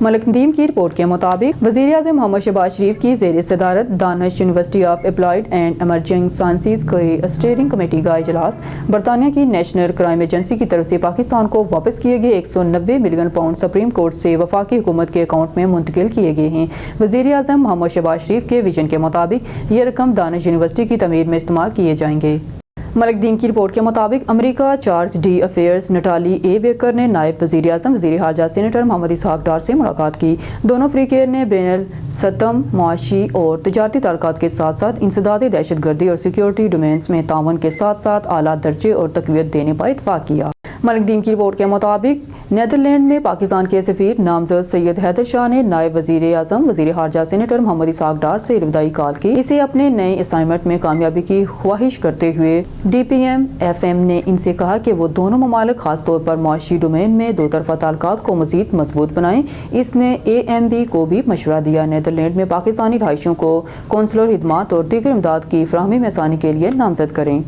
ملک ندیم کی رپورٹ کے مطابق وزیر اعظم محمد شہباز شریف کی زیر صدارت Danish university of applied and emerging sciences کی اسٹیئرنگ کمیٹی کا اجلاس برطانیہ کی نیشنل کرائم ایجنسی کی طرف سے پاکستان کو واپس کیے گئے 190 ملین پاؤنڈ سپریم کورٹ سے وفاقی حکومت کے اکاؤنٹ میں منتقل کیے گئے ہیں۔ وزیر اعظم محمد شہباز شریف کے ویژن کے مطابق یہ رقم دانش یونیورسٹی کی تعمیر میں استعمال کیے جائیں گے۔ ملک دیم کی رپورٹ کے مطابق امریکہ چارج ڈی افیئرز نٹالی اے بیکر نے نائب وزیر اعظم وزیر خارجہ سینیٹر محمد اسحاق ڈار سے ملاقات کی۔ دونوں فریقین نے بین السطح معاشی اور تجارتی تعلقات کے ساتھ ساتھ انسداد دہشت گردی اور سیکیورٹی ڈومینز میں تعاون کے ساتھ ساتھ اعلیٰ درجے اور تقویت دینے پر اتفاق کیا۔ ملک دیم کی رپورٹ کے مطابق نیدرلینڈ میں پاکستان کے سفیر نامزد سید حیدر شاہ نے نائب وزیر اعظم وزیر خارجہ سینیٹر محمد اسحاق ڈار سے الوداعی کال کی۔ اسے اپنے نئے اسائنمنٹ میں کامیابی کی خواہش کرتے ہوئے ڈی پی ایف ایم نے ان سے کہا کہ وہ دونوں ممالک خاص طور پر معاشی ڈومین میں دو طرفہ تعلقات کو مزید مضبوط بنائیں۔ اس نے اے ایم بی کو بھی مشورہ دیا نیدرلینڈ میں پاکستانی رہائشیوں کو کونسلر خدمات اور دیگر امداد کی فراہمی میں آسانی کے لیے نامزد کریں۔